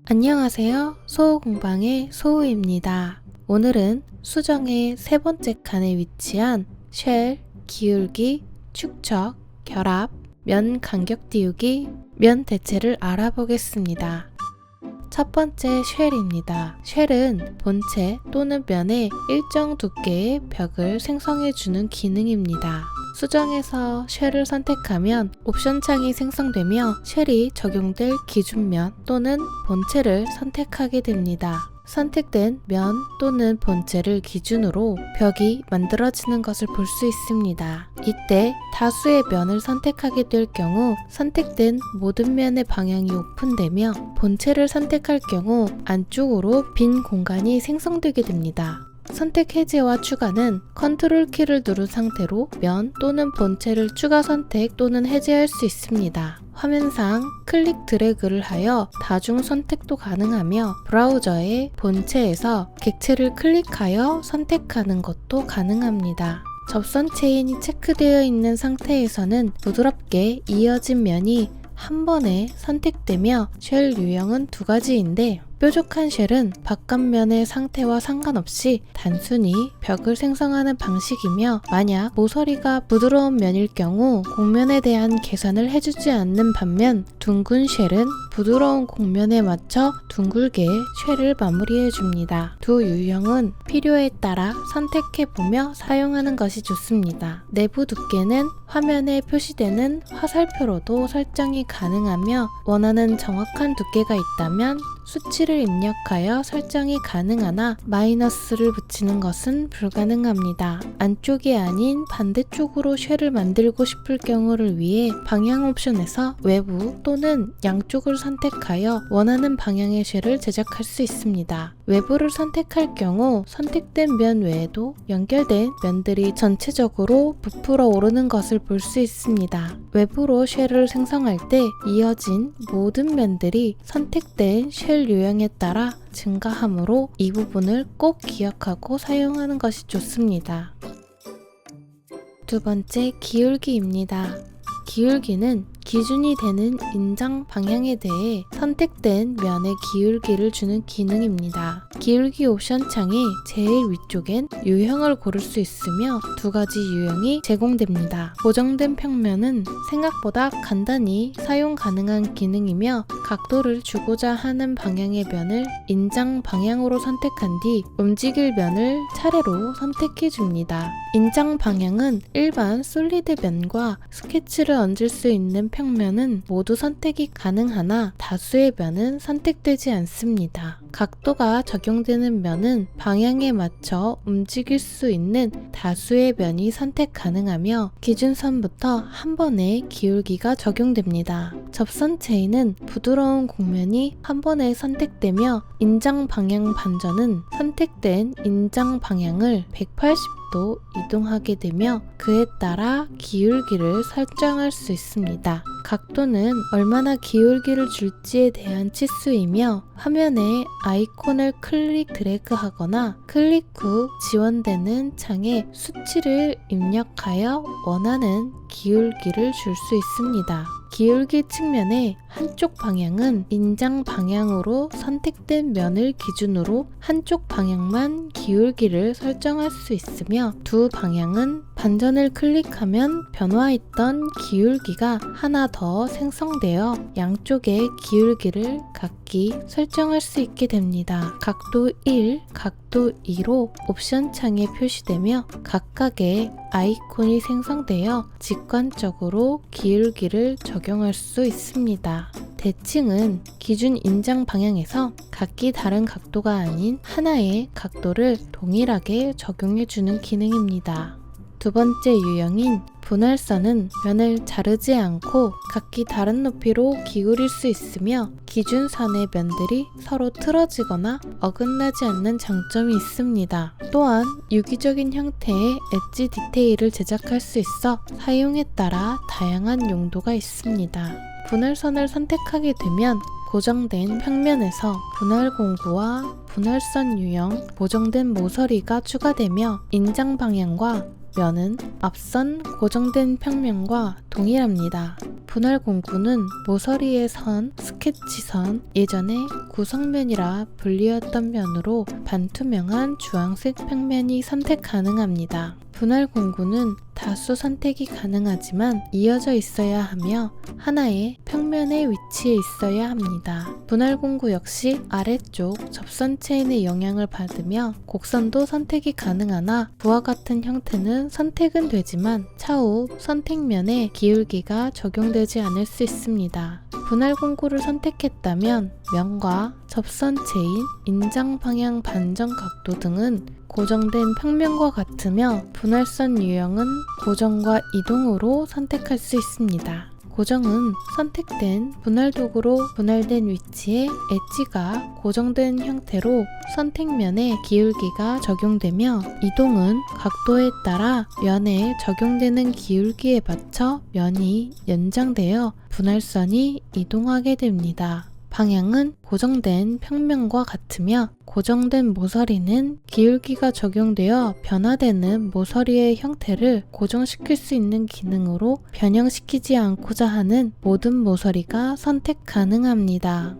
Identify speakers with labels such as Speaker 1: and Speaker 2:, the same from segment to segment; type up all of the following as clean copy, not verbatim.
Speaker 1: 안녕하세요. 소호공방의 소호입니다. 오늘은 수정의 세 번째 칸에 위치한 쉘, 기울기, 축척, 결합, 면 간격 띄우기, 면 대체를 알아보겠습니다. 첫 번째 쉘입니다. 쉘은 본체 또는 면에 일정 두께의 벽을 생성해주는 기능입니다. 수정에서 쉘을 선택하면 옵션 창이 생성되며 쉘이 적용될 기준면 또는 본체를 선택하게 됩니다. 선택된 면 또는 본체를 기준으로 벽이 만들어지는 것을 볼 수 있습니다. 이때 다수의 면을 선택하게 될 경우 선택된 모든 면의 방향이 오픈되며 본체를 선택할 경우 안쪽으로 빈 공간이 생성되게 됩니다. 선택 해제와 추가는 컨트롤 키를 누른 상태로 면 또는 본체를 추가 선택 또는 해제할 수 있습니다. 화면상 클릭 드래그를 하여 다중 선택도 가능하며 브라우저의 본체에서 객체를 클릭하여 선택하는 것도 가능합니다. 접선 체인이 체크되어 있는 상태에서는 부드럽게 이어진 면이 한 번에 선택되며 쉘 유형은 두 가지인데 뾰족한 쉘은 바깥면의 상태와 상관없이 단순히 벽을 생성하는 방식이며 만약 모서리가 부드러운 면일 경우 곡면에 대한 계산을 해주지 않는 반면 둥근 쉘은 부드러운 곡면에 맞춰 둥글게 쉘을 마무리해줍니다. 두 유형은 필요에 따라 선택해보며 사용하는 것이 좋습니다. 내부 두께는 화면에 표시되는 화살표로도 설정이 가능하며 원하는 정확한 두께가 있다면 수치를 입력하여 설정이 가능하나 마이너스를 붙이는 것은 불가능합니다. 안쪽이 아닌 반대쪽으로 쉘을 만들고 싶을 경우를 위해 방향 옵션에서 외부 또는 양쪽을 선택하여 원하는 방향의 쉘을 제작할 수 있습니다. 외부를 선택할 경우 선택된 면 외에도 연결된 면들이 전체적으로 부풀어 오르는 것을 볼 수 있습니다. 외부로 쉘을 생성할 때 이어진 모든 면들이 선택된 쉘 유형에 따라 증가하므로 이 부분을 꼭 기억하고 사용하는 것이 좋습니다. 두 번째, 기울기입니다. 기울기는 기준이 되는 인장 방향에 대해 선택된 면의 기울기를 주는 기능입니다. 기울기 옵션 창의 제일 위쪽엔 유형을 고를 수 있으며 두 가지 유형이 제공됩니다. 고정된 평면은 생각보다 간단히 사용 가능한 기능이며 각도를 주고자 하는 방향의 면을 인장 방향으로 선택한 뒤 움직일 면을 차례로 선택해 줍니다. 인장 방향은 일반 솔리드 면과 스케치를 얹을 수 있는 평면은 모두 선택이 가능하나 다수의 면은 선택되지 않습니다. 각도가 적용되는 면은 방향에 맞춰 움직일 수 있는 다수의 면이 선택 가능하며 기준선부터 한 번에 기울기가 적용됩니다. 접선 체인은 부드러운 곡면이 한 번에 선택되며 인장 방향 반전은 선택된 인장 방향을 180도 이동하게 되며 그에 따라 기울기를 설정할 수 있습니다. 각도는 얼마나 기울기를 줄지에 대한 치수이며 화면에 아이콘을 클릭 드래그 하거나 클릭 후 지원되는 창에 수치를 입력하여 원하는 기울기를 줄 수 있습니다. 기울기 측면의 한쪽 방향은 인장 방향으로 선택된 면을 기준으로 한쪽 방향만 기울기를 설정할 수 있으며 두 방향은 반전을 클릭하면 변화했던 기울기가 하나 더 생성되어 양쪽의 기울기를 각기 설정할 수 있게 됩니다. 각도 1, 각도 2로 옵션 창에 표시되며 각각의 아이콘이 생성되어 직관적으로 기울기를 적용할 수 있습니다. 대칭은 기준 인장 방향에서 각기 다른 각도가 아닌 하나의 각도를 동일하게 적용해주는 기능입니다. 두 번째 유형인 분할선은 면을 자르지 않고 각기 다른 높이로 기울일 수 있으며 기준선의 면들이 서로 틀어지거나 어긋나지 않는 장점이 있습니다. 또한 유기적인 형태의 엣지 디테일을 제작할 수 있어 사용에 따라 다양한 용도가 있습니다. 분할선을 선택하게 되면 고정된 평면에서 분할 공구와 분할선 유형, 고정된 모서리가 추가되며 인장 방향과 면은 앞선 고정된 평면과 동일합니다. 분할 공구는 모서리의 선, 스케치선, 예전에 구성면이라 불리웠던 면으로 반투명한 주황색 평면이 선택 가능합니다. 분할 공구는 다수 선택이 가능하지만 이어져 있어야 하며 하나의 평면에 위치해 있어야 합니다. 분할 공구 역시 아래쪽 접선 체인의 영향을 받으며 곡선도 선택이 가능하나 부와 같은 형태는 선택은 되지만 차후 선택면에 기울기가 적용되지 않을 수 있습니다. 분할 공구를 선택했다면 면과 접선 체인, 인장 방향 반전 각도 등은 고정된 평면과 같으며 분할선 유형은 고정과 이동으로 선택할 수 있습니다. 고정은 선택된 분할 도구로 분할된 위치에 엣지가 고정된 형태로 선택면에 기울기가 적용되며 이동은 각도에 따라 면에 적용되는 기울기에 맞춰 면이 연장되어 분할선이 이동하게 됩니다. 방향은 고정된 평면과 같으며 고정된 모서리는 기울기가 적용되어 변화되는 모서리의 형태를 고정시킬 수 있는 기능으로 변형시키지 않고자 하는 모든 모서리가 선택 가능합니다.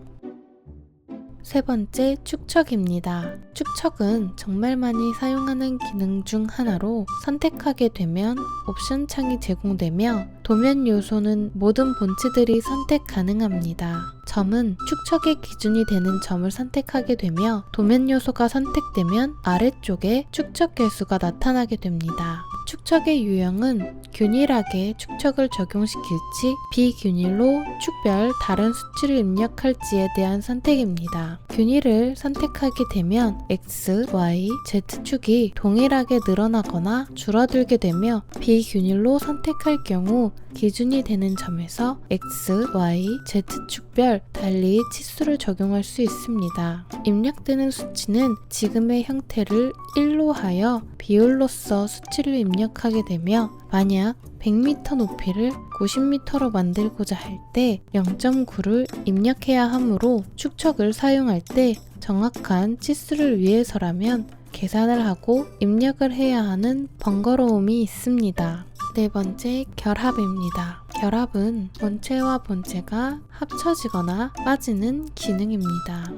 Speaker 1: 세 번째, 축척입니다. 축척은 정말 많이 사용하는 기능 중 하나로 선택하게 되면 옵션 창이 제공되며 도면 요소는 모든 본체들이 선택 가능합니다. 점은 축척의 기준이 되는 점을 선택하게 되며 도면 요소가 선택되면 아래쪽에 축척 개수가 나타나게 됩니다. 축척의 유형은 균일하게 축척을 적용시킬지 비균일로 축별 다른 수치를 입력할지에 대한 선택입니다. 균일을 선택하게 되면 X, Y, Z축이 동일하게 늘어나거나 줄어들게 되며 비균일로 선택할 경우 기준이 되는 점에서 X, Y, Z축별 달리 치수를 적용할 수 있습니다. 입력되는 수치는 지금의 형태를 1로 하여 비율로서 수치를 입력하게 되며 만약 100m 높이를 90m로 만들고자 할 때 0.9를 입력해야 하므로 축척을 사용할 때 정확한 치수를 위해서라면 계산을 하고 입력을 해야 하는 번거로움이 있습니다. 네 번째, 결합입니다. 결합은 본체와 본체가 합쳐지거나 빠지는 기능입니다.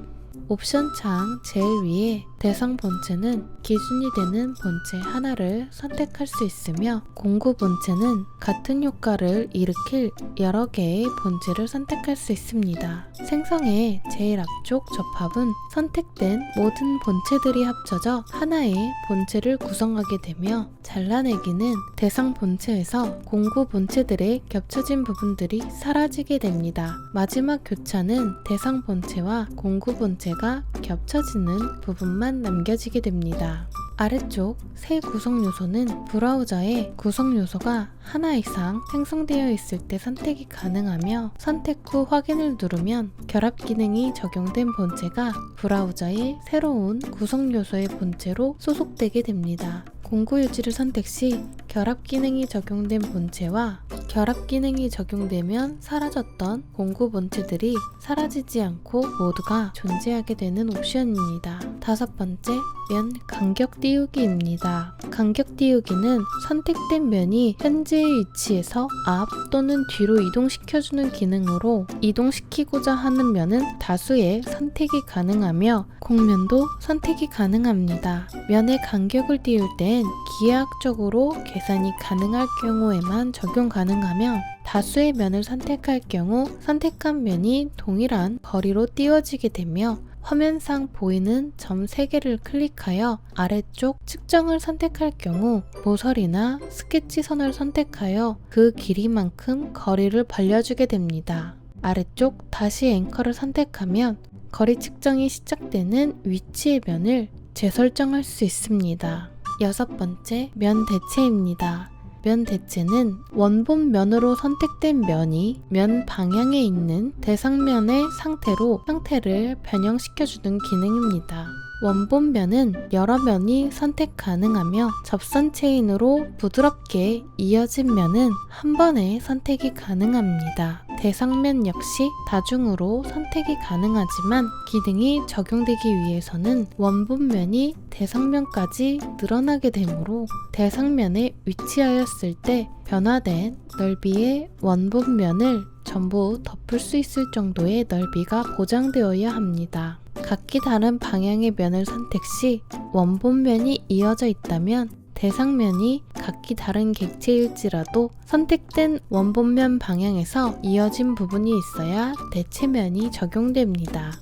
Speaker 1: 옵션 창 제일 위에 대상 본체는 기준이 되는 본체 하나를 선택할 수 있으며 공구 본체는 같은 효과를 일으킬 여러 개의 본체를 선택할 수 있습니다. 생성의 제일 앞쪽 접합은 선택된 모든 본체들이 합쳐져 하나의 본체를 구성하게 되며 잘라내기는 대상 본체에서 공구 본체들의 겹쳐진 부분들이 사라지게 됩니다. 마지막 교차는 대상 본체와 공구 본체가 겹쳐지는 부분만 남겨지게 됩니다. 아래쪽 세 구성 요소는 브라우저에 구성 요소가 하나 이상 생성되어 있을 때 선택이 가능하며 선택 후 확인을 누르면 결합 기능이 적용된 본체가 브라우저의 새로운 구성 요소의 본체로 소속되게 됩니다. 공구 유지를 선택 시 결합 기능이 적용된 본체와 결합 기능이 적용되면 사라졌던 공구 본체들이 사라지지 않고 모두가 존재하게 되는 옵션입니다. 다섯 번째, 면 간격 띄우기입니다. 간격 띄우기는 선택된 면이 현재의 위치에서 앞 또는 뒤로 이동시켜주는 기능으로 이동시키고자 하는 면은 다수의 선택이 가능하며 곡면도 선택이 가능합니다. 면의 간격을 띄울 땐 기하학적으로 계산이 가능할 경우에만 적용 가능하며 다수의 면을 선택할 경우 선택한 면이 동일한 거리로 띄워지게 되며 화면상 보이는 점 3개를 클릭하여 아래쪽 측정을 선택할 경우 모서리나 스케치선을 선택하여 그 길이만큼 거리를 벌려주게 됩니다. 아래쪽 다시 앵커를 선택하면 거리 측정이 시작되는 위치의 면을 재설정할 수 있습니다. 여섯 번째, 면 대체입니다. 면 대체는 원본 면으로 선택된 면이 면 방향에 있는 대상면의 상태로 형태를 변형시켜주는 기능입니다. 원본 면은 여러 면이 선택 가능하며 접선 체인으로 부드럽게 이어진 면은 한 번에 선택이 가능합니다. 대상면 역시 다중으로 선택이 가능하지만 기능이 적용되기 위해서는 원본면이 대상면까지 늘어나게 되므로 대상면에 위치하였을 때 변화된 넓이의 원본면을 전부 덮을 수 있을 정도의 넓이가 보장되어야 합니다. 각기 다른 방향의 면을 선택 시 원본면이 이어져 있다면 대상면이 각기 다른 객체일지라도 선택된 원본면 방향에서 이어진 부분이 있어야 대체면이 적용됩니다.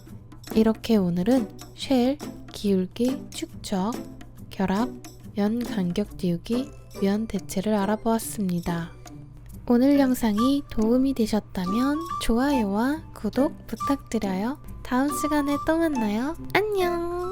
Speaker 1: 이렇게 오늘은 쉘, 기울기, 축척, 결합, 면 간격 띄우기, 면 대체를 알아보았습니다. 오늘 영상이 도움이 되셨다면 좋아요와 구독 부탁드려요. 다음 시간에 또 만나요. 안녕!